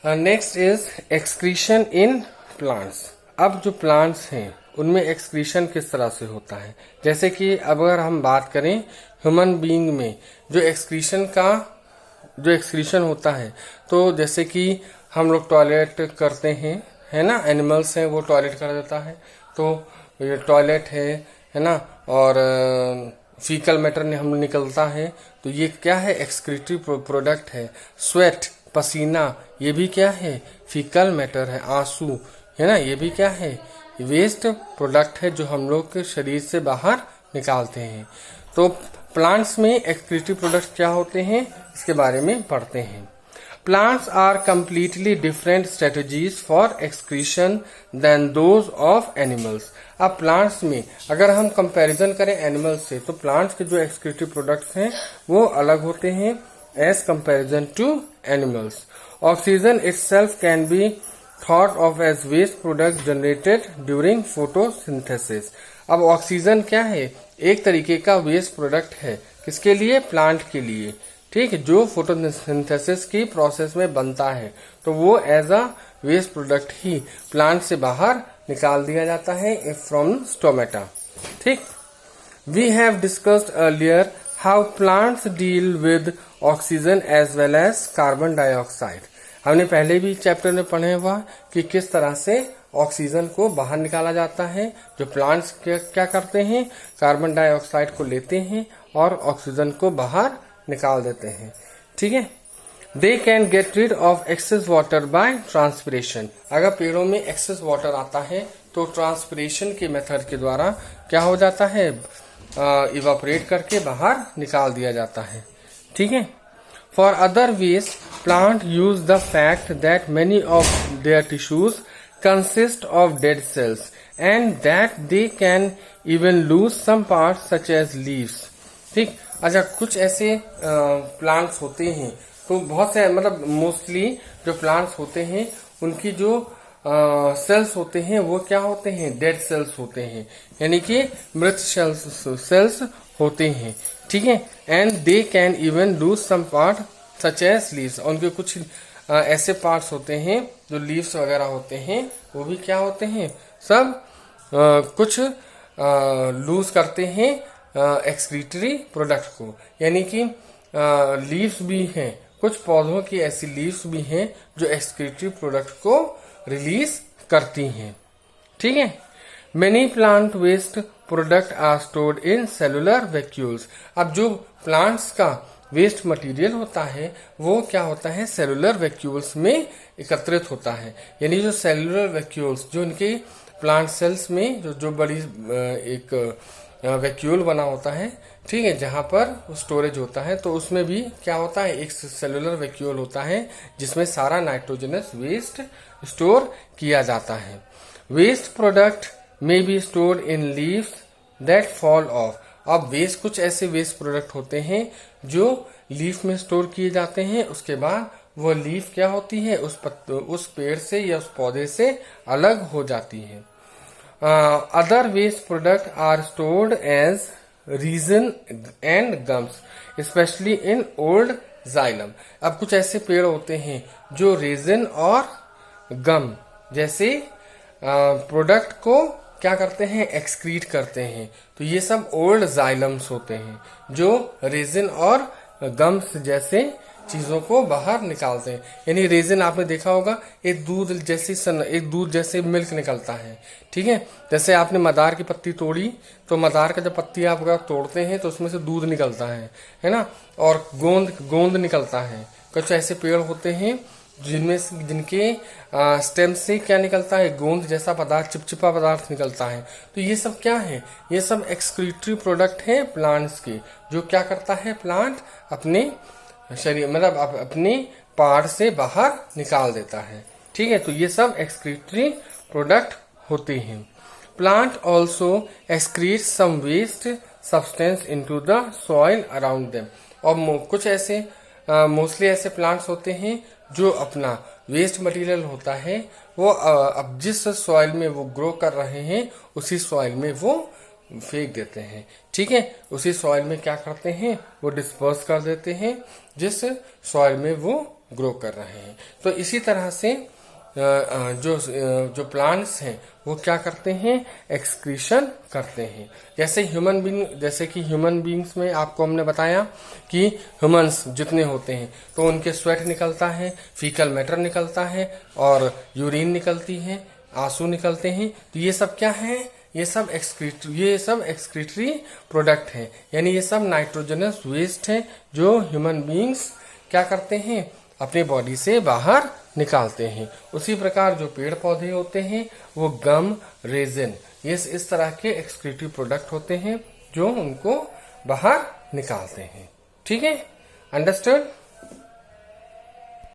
Next is excretion in plants. अब जो plants हैं उनमें एक्सक्रीशन किस तरह से होता है, जैसे कि अगर हम बात करें ह्यूमन बीइंग में जो एक्सक्रीशन होता है, तो जैसे कि हम लोग टॉयलेट करते हैं, है ना, एनिमल्स हैं वो टॉयलेट कर देता है, तो ये टॉयलेट है ना, और फीकल मैटर हम निकलता है, तो ये क्या है, एक्सक्रीटरी प्रोडक्ट है। स्वेट, पसीना, ये भी क्या है, फीकल मैटर है। आंसू, है ना, ये भी क्या है, वेस्ट प्रोडक्ट है जो हम लोग के शरीर से बाहर निकालते हैं। तो प्लांट्स में एक्सक्रीटरी प्रोडक्ट क्या होते हैं, इसके बारे में पढ़ते हैं। Plants are completely different strategies for excretion than those of animals. अब plants में अगर हम कंपैरिजन करें एनिमल्स से, तो प्लांट्स के जो एक्सक्रीटरी प्रोडक्ट्स हैं वो अलग होते हैं as comparison to animals. Oxygen itself can be thought of as waste product generated during photosynthesis. अब ऑक्सीजन क्या है, एक तरीके का वेस्ट प्रोडक्ट है, किसके लिए, प्लांट के लिए, ठीक है, जो फोटोसिंथेसिस की प्रोसेस में बनता है, तो वो एज अ वेस्ट प्रोडक्ट ही प्लांट से बाहर निकाल दिया जाता है फ्रॉम स्टोमेटा। ठीक, we have discussed earlier how plants deal with oxygen as well as carbon dioxide. हमने पहले भी चैप्टर में पढ़े हुआ कि किस तरह से ऑक्सीजन को बाहर निकाला जाता है। जो प्लांट्स क्या करते हैं, कार्बन डाइऑक्साइड को लेते हैं और ऑक्सीजन को बाहर निकाल देते हैं। ठीक है, they can get rid of excess water by transpiration. अगर पेड़ों में एक्सेस वाटर आता है तो ट्रांसपिरेशन के मेथड के द्वारा क्या हो जाता है, इवापोरेट करके बाहर निकाल दिया जाता है। ठीक है, for other waste plant use the fact that many of their tissues consist of dead cells and that they can even lose some parts such as leaves. ठीक, अच्छा, कुछ ऐसे प्लांट्स होते हैं, तो बहुत से मतलब मोस्टली जो प्लांट्स होते हैं उनकी जो सेल्स होते हैं वो क्या होते हैं, डेड सेल्स होते हैं, यानी कि मृत सेल्स होते हैं। ठीक है, and they can even lose some part such as leaves. उनके कुछ ऐसे पार्ट्स होते हैं जो लीव्स वगैरह होते हैं, वो भी क्या होते हैं, सब कुछ लूज करते हैं एक्सक्रीटरी प्रोडक्ट को, यानी कि लीव्स भी हैं, कुछ पौधों की ऐसी लीव्स भी हैं जो एक्सक्रीटरी प्रोडक्ट को रिलीज करती हैं। ठीक है, many plant waste product are stored in cellular vacuoles. अब जो प्लांट्स का वेस्ट मटेरियल होता है वो क्या होता है, सेलुलर वैक्यूल्स में एकत्रित होता है। यानी जो सेलुलर वैक्यूल्स, जो इनके प्लांट सेल्स में जो बड़ी एक वैक्यूल बना होता है, ठीक है, जहां पर स्टोरेज होता है, तो उसमें भी क्या होता है, एक सेलुलर वैक्यूल होता है जिसमें सारा नाइट्रोजनस वेस्ट स्टोर किया जाता है। Waste product may be stored in leaves that fall off. अब वेस्ट, कुछ ऐसे वेस्ट प्रोडक्ट होते हैं जो लीफ में स्टोर किए जाते हैं, उसके बाद वो लीफ क्या होती है, उस पेड़ से या उस पौधे से अलग हो जाती है। Other waste products are stored as resin and gums, especially in old xylem. अब कुछ ऐसे पेड़ होते हैं जो रेजिन और गम जैसे प्रोडक्ट को क्या करते हैं, एक्सक्रीट करते हैं। तो ये सब ओल्ड जाइलम्स होते हैं जो रेजिन और गम्स जैसे चीजों को बाहर निकालते हैं। यानी रेजिन आपने देखा होगा, एक दूध जैसे मिल्क निकलता है। ठीक है, जैसे आपने मदार की पत्ती तोड़ी, तो मदार का जब पत्ती आप अगर तोड़ते हैं तो उसमें से दूध निकलता है ना, और गोंद निकलता है। कुछ ऐसे पेड़ होते हैं जिनके स्टेम से क्या निकलता है, गोंद जैसा पदार्थ, चिपचिपा पदार्थ निकलता है। तो ये सब क्या है, ये सब एक्सक्रीटरी प्रोडक्ट है प्लांट्स के, जो क्या करता है, प्लांट अपने शरीर मतलब अपने पार्ट से बाहर निकाल देता है। ठीक है, तो ये सब एक्सक्रीटरी प्रोडक्ट होते हैं। Plant also excrete some waste substance into the soil around them. और कुछ ऐसे मोस्टली ऐसे प्लांट्स होते हैं जो अपना वेस्ट मटेरियल होता है वो अब जिस सॉइल में वो ग्रो कर रहे हैं उसी सॉइल में वो फेंक देते हैं। ठीक है, उसी सॉइल में क्या करते हैं, वो डिस्पर्स कर देते हैं जिस सॉइल में वो ग्रो कर रहे हैं। तो इसी तरह से जो प्लांट्स हैं वो क्या करते हैं, एक्सक्रीशन करते हैं। जैसे ह्यूमन बींग्स में आपको हमने बताया कि ह्यूमंस जितने होते हैं तो उनके स्वेट निकलता है, फीकल मैटर निकलता है और यूरिन निकलती है, आंसू निकलते हैं। तो ये सब क्या है, ये सब एक्सक्रीटरी प्रोडक्ट है, यानी ये सब नाइट्रोजनस वेस्ट है जो ह्यूमन बींग्स क्या करते हैं, अपने बॉडी से बाहर निकालते हैं। उसी प्रकार जो पेड़ पौधे होते हैं वो गम, रेजिन, ये इस तरह के एक्सक्रीटिव प्रोडक्ट होते हैं जो उनको बाहर निकालते हैं। ठीक है, अंडरस्टैंड।